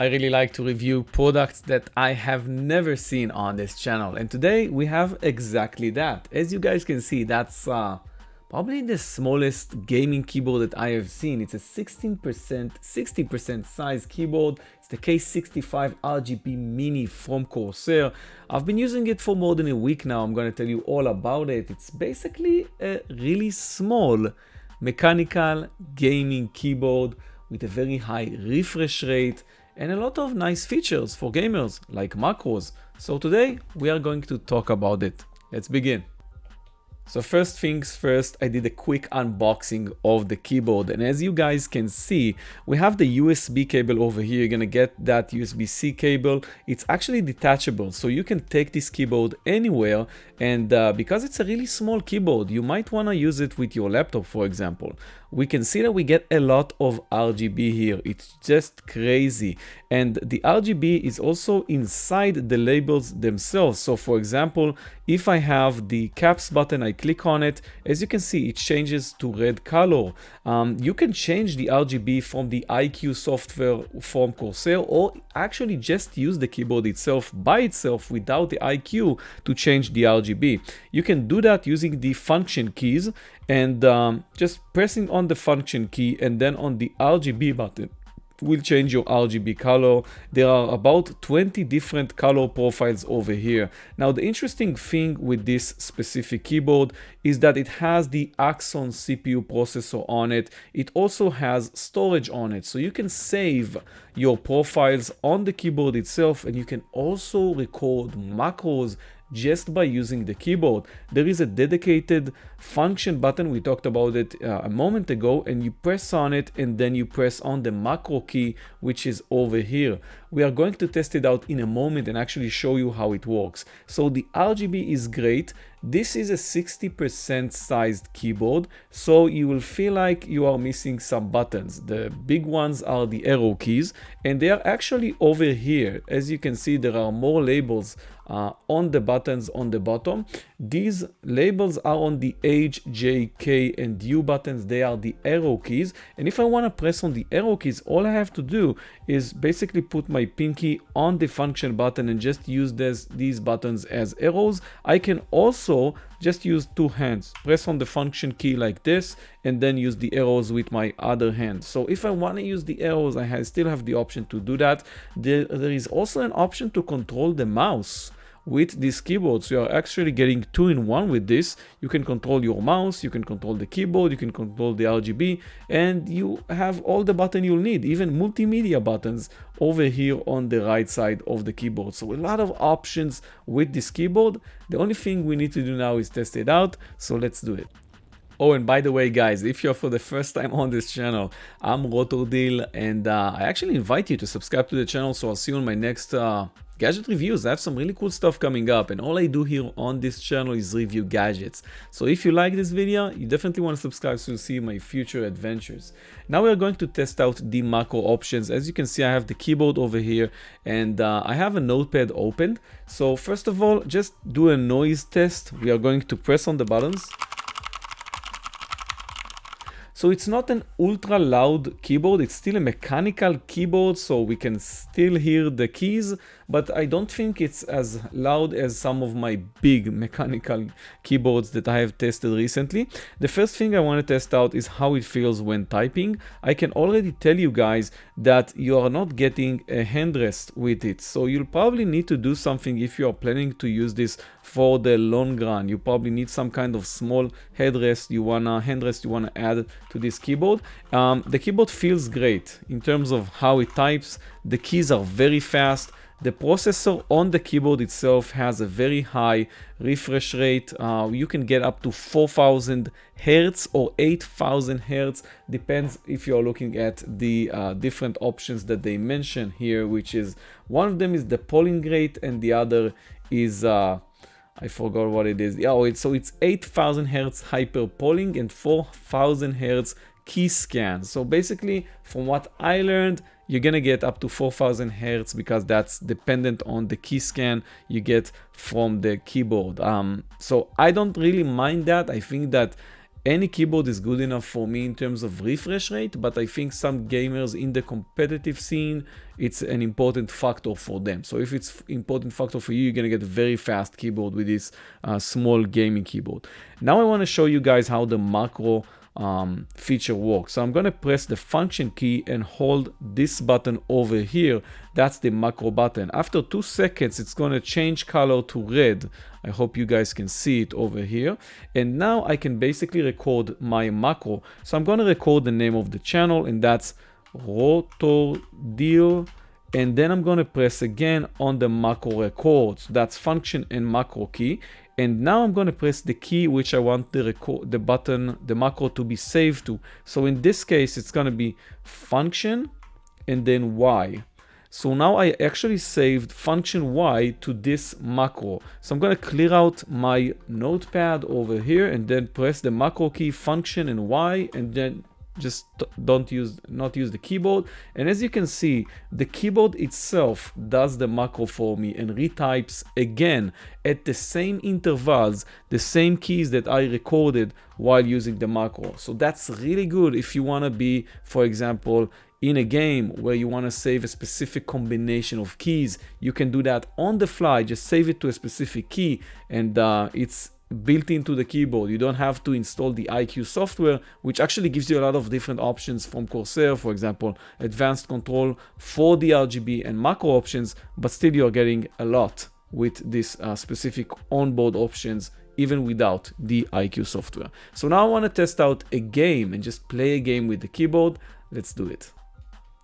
I really like to review products that I have never seen on this channel, and today we have exactly that. As you guys can see, that's probably the smallest gaming keyboard that I have seen. It's a 60% size keyboard. It's the K65 RGB MINI from Corsair. I've been using it for more than a week now. I'm going to tell you all about it. It's basically a really small mechanical gaming keyboard with a very high refresh rate and a lot of nice features for gamers like macros. So today we are going to talk about it. Let's begin. So first things first, I did a quick unboxing of the keyboard, and as you guys can see, we have the USB cable over here. You're gonna get that USB-C cable. It's actually detachable, so you can take this keyboard anywhere, and because it's a really small keyboard, you might wanna use it with your laptop, for example. We can see that we get a lot of RGB here. It's just crazy. And the RGB is also inside the labels themselves. So for example, if I have the caps button, I click on it, as you can see, it changes to red color. You can change the RGB from the IQ software from Corsair, or actually just use the keyboard itself by itself without the IQ to change the RGB. You can do that using the function keys and just pressing on the function key and then on the RGB button will change your RGB color. There are about 20 different color profiles over here. Now the interesting thing with this specific keyboard is that it has the Axon CPU processor on it. It also has storage on it, so you can save your profiles on the keyboard itself, and you can also record macros just by using the keyboard. There is a dedicated function button, we talked about it a moment ago, and you press on it and then you press on the macro key, which is over here. We are going to test it out in a moment and actually show you how it works. So the RGB is great. This is a 60% sized keyboard, so you will feel like you are missing some buttons. The big ones are the arrow keys, and they are actually over here. As you can see, there are more labels on the buttons on the bottom. These labels are on the H, J, K, and U buttons. They are the arrow keys, and if I want to press on the arrow keys, all I have to do is basically put my pinky on the function button and just use these buttons as arrows. I can also just use two hands, press on the function key like this, and then use the arrows with my other hand. So if I want to use the arrows, I still have the option to do that. There is also an option to control the mouse with this keyboard, so you're actually getting 2-in-1 with this. You can control your mouse, you can control the keyboard, you can control the RGB, and you have all the buttons you'll need, even multimedia buttons over here on the right side of the keyboard. So a lot of options with this keyboard. The only thing we need to do now is test it out, so let's do it. Oh, and by the way, guys, if you're for the first time on this channel, I'm Rotordil, and I actually invite you to subscribe to the channel, so I'll see you on my next gadget reviews. I have some really cool stuff coming up, and all I do here on this channel is review gadgets. So if you like this video, you definitely want to subscribe so you'll see my future adventures. Now we are going to test out the macro options. As you can see, I have the keyboard over here, and I have a notepad opened. So first of all, just do a noise test. We are going to press on the buttons. So it's not an ultra loud keyboard, it's still a mechanical keyboard, so we can still hear the keys, but I don't think it's as loud as some of my big mechanical keyboards that I have tested recently. The first thing I want to test out is how it feels when typing. I can already tell you guys that you are not getting a handrest with it, so you'll probably need to do something if you are planning to use this for the long run. You probably need some kind of small handrest you wanna add to this keyboard. The keyboard feels great in terms of how it types. The keys are very fast. The processor on the keyboard itself has a very high refresh rate. You can get up to 4000 Hertz or 8000 Hertz, depends if you're looking at the different options that they mention here, which is one of them is the polling rate and the other is I forgot what it is. Oh, so it's 8000 Hertz hyper polling and 4000 Hertz key scan. So basically, from what I learned, you're gonna get up to 4000 Hertz because that's dependent on the key scan you get from the keyboard. So I don't really mind that. I think that any keyboard is good enough for me in terms of refresh rate, but I think some gamers in the competitive scene, it's an important factor for them. So if it's important factor for you, you're gonna get a very fast keyboard with this small gaming keyboard. Now I want to show you guys how the macro feature works. So I'm going to press the function key and hold this button over here. That's the macro button. After 2 seconds, it's going to change color to red. I hope you guys can see it over here. And now I can basically record my macro. So I'm going to record the name of the channel, and that's Rotor Deal. And then I'm going to press again on the macro record. So that's function and macro key. And now I'm going to press the key which I want the macro to be saved to. So in this case, it's going to be function and then Y. So now I actually saved function Y to this macro. So I'm going to clear out my notepad over here and then press the macro key, function and Y, and then just not use the keyboard. And as you can see, the keyboard itself does the macro for me and retypes again at the same intervals the same keys that I recorded while using the macro. So that's really good if you want to be, for example, in a game where you want to save a specific combination of keys. You can do that on the fly, just save it to a specific key, and it's built into the keyboard. You don't have to install the IQ software, which actually gives you a lot of different options from Corsair, for example, advanced control for the RGB and macro options, but still you're getting a lot with this specific onboard options, even without the IQ software. So now I want to test out a game and just play a game with the keyboard. Let's do it.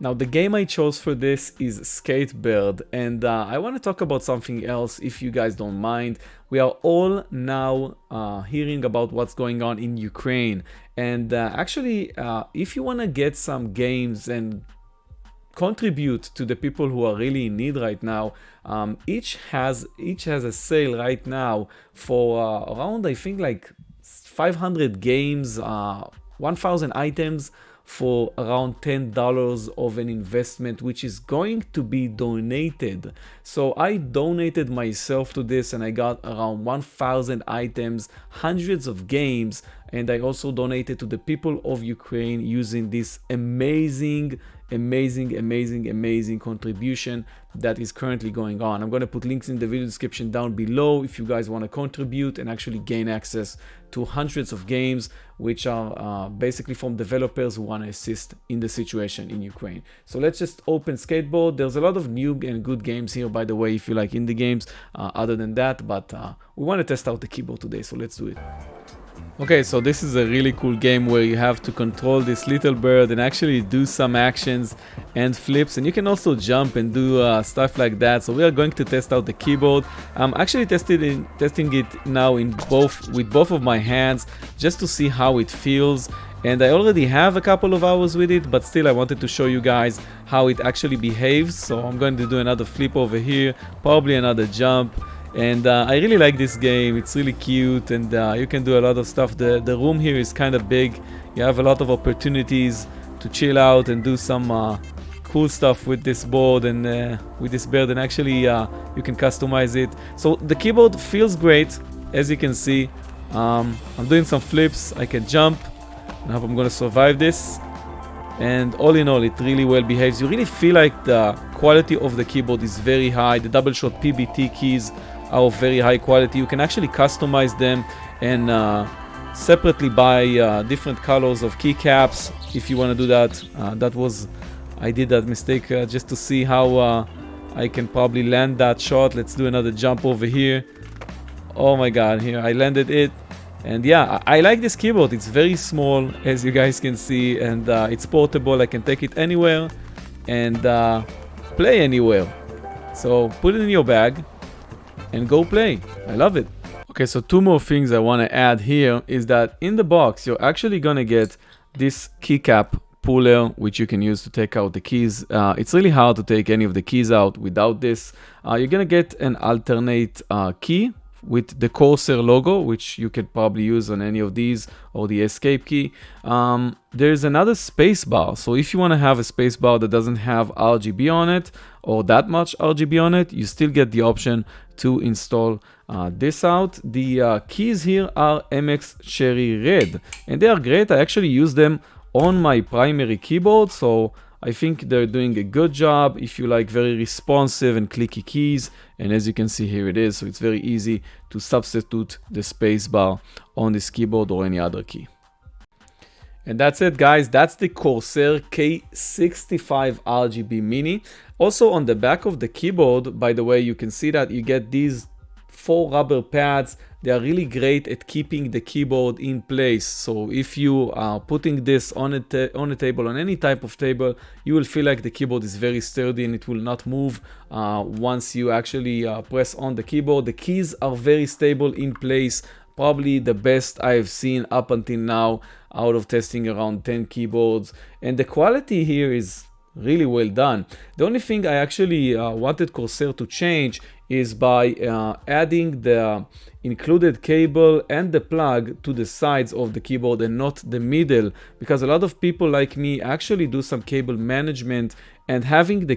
Now the game I chose for this is Skatebird, and I want to talk about something else if you guys don't mind. We are all now hearing about what's going on in Ukraine, and actually if you want to get some games and contribute to the people who are really in need right now, each has a sale right now for around, I think, like 500 games, 1,000 items for around $10 of an investment, which is going to be donated. So I donated myself to this, and I got around 1,000 items, hundreds of games, and I also donated to the people of Ukraine using this amazing contribution that is currently going on. I'm going to put links in the video description down below if you guys want to contribute and actually gain access to hundreds of games, which are basically from developers who want to assist in the situation in Ukraine. So let's just open Skateboard. There's a lot of new and good games here, by the way, if you like indie games other than that, but we want to test out the keyboard today, so let's do it. Okay, so this is a really cool game where you have to control this little bird and actually do some actions and flips, and you can also jump and do stuff like that. So we are going to test out the keyboard. I'm actually testing it now with both of my hands just to see how it feels, and I already have a couple of hours with it, but still I wanted to show you guys how it actually behaves. So I'm going to do another flip over here, probably another jump. And I really like this game. It's really cute, and you can do a lot of stuff. The room here is kind of big. You have a lot of opportunities to chill out and do some cool stuff with this board and with this bird, and actually you can customize it. So the keyboard feels great, as you can see. I'm doing some flips. I can jump. I hope I'm going to survive this. And all in all, it really well behaves. You really feel like the quality of the keyboard is very high. The double shot PBT keys are of very high quality. You can actually customize them and separately buy different colors of keycaps if you want to do that. I did that mistake just to see how I can probably land that shot. Let's do another jump over here. Oh my god, here I landed it. And yeah, I like this keyboard. It's very small, as you guys can see, and it's portable. I can take it anywhere and play anywhere. So put it in your bag and go play. I love it. Okay, so two more things I want to add here is that in the box, you're actually going to get this keycap puller, which you can use to take out the keys. It's really hard to take any of the keys out without this. You're going to get an alternate key with the Corsair logo, which you could probably use on any of these, or the escape key. There's another space bar. So if you want to have a space bar that doesn't have RGB on it, or that much RGB on it, you still get the option to install this out. The keys here are MX Cherry Red, and they are great. I actually use them on my primary keyboard, so I think they're doing a good job if you like very responsive and clicky keys. And as you can see, here it is. So it's very easy to substitute the space bar on this keyboard or any other key. And that's it, guys. That's the Corsair K65 RGB Mini. Also on the back of the keyboard, by the way, you can see that you get these 4 rubber pads. They are really great at keeping the keyboard in place. So if you are putting this on a table, on any type of table, you will feel like the keyboard is very sturdy and it will not move once you actually press on the keyboard. The keys are very stable in place. Probably the best I've seen up until now out of testing around 10 keyboards. And the quality here is really well done. The only thing I actually wanted Corsair to change is by adding the included cable and the plug to the sides of the keyboard and not the middle, because a lot of people like me actually do some cable management, and having the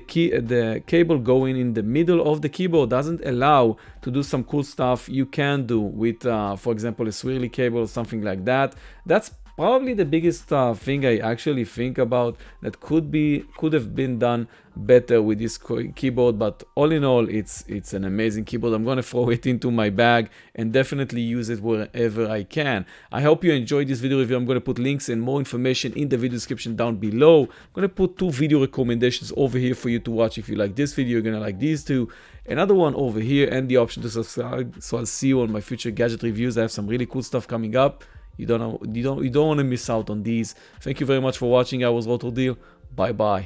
cable going in the middle of the keyboard doesn't allow to do some cool stuff you can do with for example a swirly cable or something like that. That's probably the biggest thing I actually think about that could have been done better with this keyboard. But all in all, it's an amazing keyboard. I'm gonna throw it into my bag and definitely use it wherever I can. I hope you enjoyed this video review. I'm gonna put links and more information in the video description down below. I'm gonna put 2 video recommendations over here for you to watch. If you like this video, you're gonna like these 2. Another one over here, and the option to subscribe. So I'll see you on my future gadget reviews. I have some really cool stuff coming up. You don't want to miss out on these. Thank you very much for watching. I was Roto Deal. Bye bye.